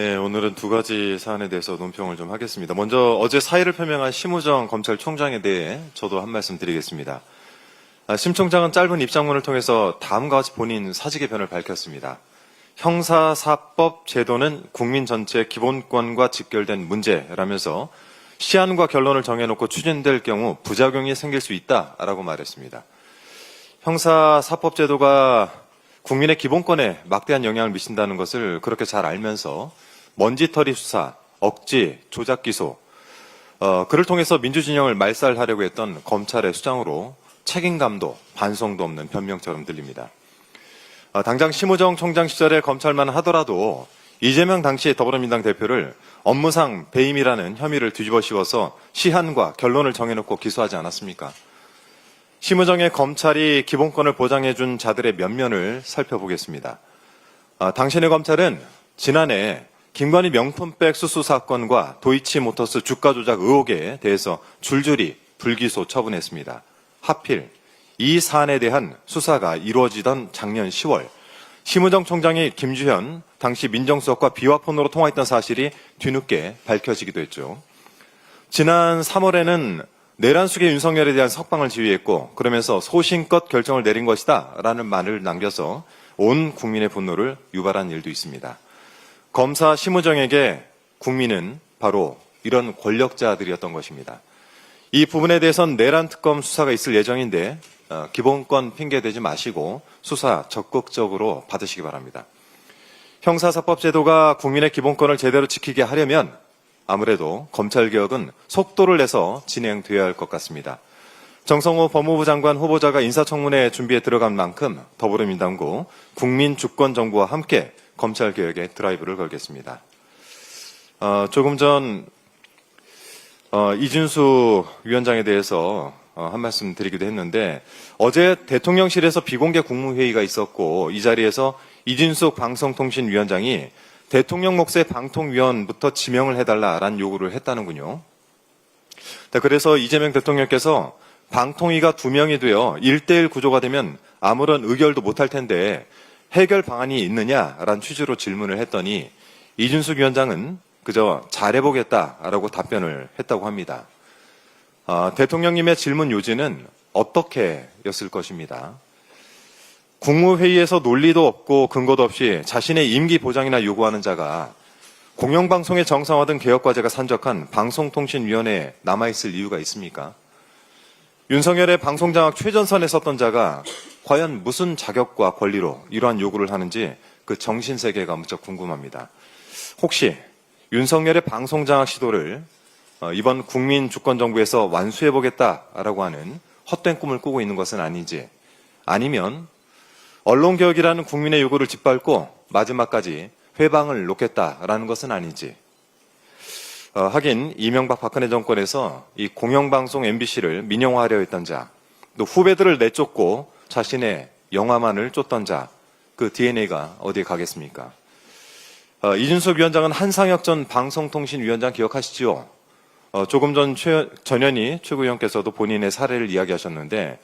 네, 오늘은 두 가지 사안에 대해서 논평을 좀 하겠습니다. 먼저 어제 사의를 표명한 심우정 검찰총장에 대해 저도 한 말씀 드리겠습니다. 심 총장은 짧은 입장문을 통해서 다음과 같이 본인 사직의 변을 밝혔습니다. 형사사법 제도는 국민 전체의 기본권과 직결된 문제라면서 시한과 결론을 정해놓고 추진될 경우 부작용이 생길 수 있다라고 말했습니다. 형사사법 제도가 국민의 기본권에 막대한 영향을 미친다는 것을 그렇게 잘 알면서 먼지털이 수사, 억지, 조작 기소, 그를 통해서 민주진영을 말살하려고 했던 검찰의 수장으로 책임감도 반성도 없는 변명처럼 들립니다. 당장 심우정 총장 시절에 검찰만 하더라도 이재명 당시 더불어민주당 대표를 업무상 배임이라는 혐의를 뒤집어 씌워서 시한과 결론을 정해놓고 기소하지 않았습니까? 심우정의 검찰이 기본권을 보장해준 자들의 면면을 살펴보겠습니다. 당신의 검찰은 지난해 김건희 명품백 수수 사건과 도이치모터스 주가 조작 의혹에 대해서 줄줄이 불기소 처분했습니다. 하필 이 사안에 대한 수사가 이루어지던 작년 10월 심우정 총장이 김주현 당시 민정수석과 비화폰으로 통화했던 사실이 뒤늦게 밝혀지기도 했죠. 지난 3월에는 내란숙의 윤석열에 대한 석방을 지휘했고 그러면서 소신껏 결정을 내린 것이다 라는 말을 남겨서 온 국민의 분노를 유발한 일도 있습니다. 검사 심우정에게 국민은 바로 이런 권력자들이었던 것입니다. 이 부분에 대해선 내란 특검 수사가 있을 예정인데 기본권 핑계대지 마시고 수사 적극적으로 받으시기 바랍니다. 형사사법 제도가 국민의 기본권을 제대로 지키게 하려면 아무래도 검찰개혁은 속도를 내서 진행되어야 할 것 같습니다. 정성호 법무부 장관 후보자가 인사청문회 준비에 들어간 만큼 더불어민주당과 국민주권정부와 함께 검찰개혁에 드라이브를 걸겠습니다. 조금 전 이준수 위원장에 대해서 한 말씀 드리기도 했는데 어제 대통령실에서 비공개 국무회의가 있었고 이 자리에서 이준숙 방송통신위원장이 대통령 몫의 방통위원부터 지명을 해달라라는 요구를 했다는군요. 그래서 이재명 대통령께서 방통위가 2명이 되어 1대1 구조가 되면 아무런 의결도 못할 텐데 해결 방안이 있느냐라는 취지로 질문을 했더니 이준숙 위원장은 그저 잘해보겠다라고 답변을 했다고 합니다. 대통령님의 질문 요지는 어떻게였을 것입니다. 국무회의에서 논리도 없고 근거도 없이 자신의 임기 보장이나 요구하는 자가 공영방송의 정상화된 개혁과제가 산적한 방송통신위원회에 남아있을 이유가 있습니까? 윤석열의 방송장악 최전선에 섰던 자가 과연 무슨 자격과 권리로 이러한 요구를 하는지 그 정신세계가 무척 궁금합니다. 혹시 윤석열의 방송장악 시도를 이번 국민주권정부에서 완수해보겠다라고 하는 헛된 꿈을 꾸고 있는 것은 아닌지, 아니면 언론개혁이라는 국민의 요구를 짓밟고 마지막까지 회방을 놓겠다라는 것은 아닌지. 하긴 이명박 박근혜 정권에서 이 공영방송 MBC를 민영화하려 했던 자, 또 후배들을 내쫓고 자신의 영화만을 쫓던 자, 그 DNA가 어디에 가겠습니까? 이준석 위원장은 한상혁 전 방송통신위원장 기억하시죠? 조금 전 전현희 최고위원께서도 본인의 사례를 이야기하셨는데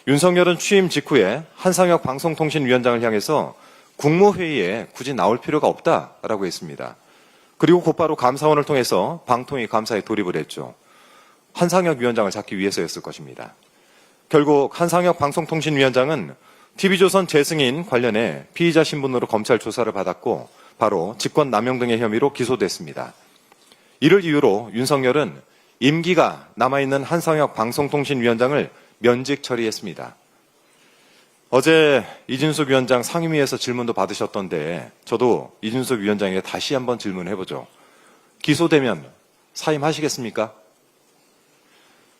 윤석열은 취임 직후에 한상혁 방송통신위원장을 향해서 국무회의에 굳이 나올 필요가 없다라고 했습니다. 그리고 곧바로 감사원을 통해서 방통위 감사에 돌입을 했죠. 한상혁 위원장을 잡기 위해서였을 것입니다. 결국 한상혁 방송통신위원장은 TV조선 재승인 관련해 피의자 신분으로 검찰 조사를 받았고 바로 직권남용 등의 혐의로 기소됐습니다. 이를 이유로 윤석열은 임기가 남아있는 한상혁 방송통신위원장을 면직 처리했습니다. 어제 이준숙 위원장 상임위에서 질문도 받으셨던데 저도 이준숙 위원장에게 다시 한번 질문해보죠. 기소되면 사임하시겠습니까?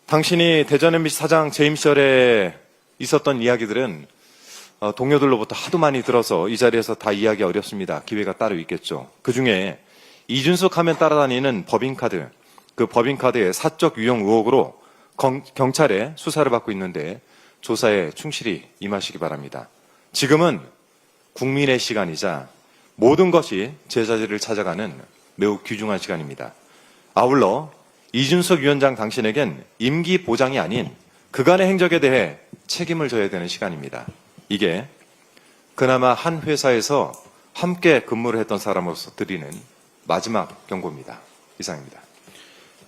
당신이 대전 MBC 사장 재임 시절에 있었던 이야기들은 동료들로부터 하도 많이 들어서 이 자리에서 다 이야기 어렵습니다. 기회가 따로 있겠죠. 그중에 이준숙 하면 따라다니는 법인카드, 그 법인카드의 사적 유용 의혹으로 경찰에 수사를 받고 있는데 조사에 충실히 임하시기 바랍니다. 지금은 국민의 시간이자 모든 것이 제자리를 찾아가는 매우 귀중한 시간입니다. 아울러 이준석 위원장 당신에겐 임기 보장이 아닌 그간의 행적에 대해 책임을 져야 되는 시간입니다. 이게 그나마 한 회사에서 함께 근무를 했던 사람으로서 드리는 마지막 경고입니다. 이상입니다.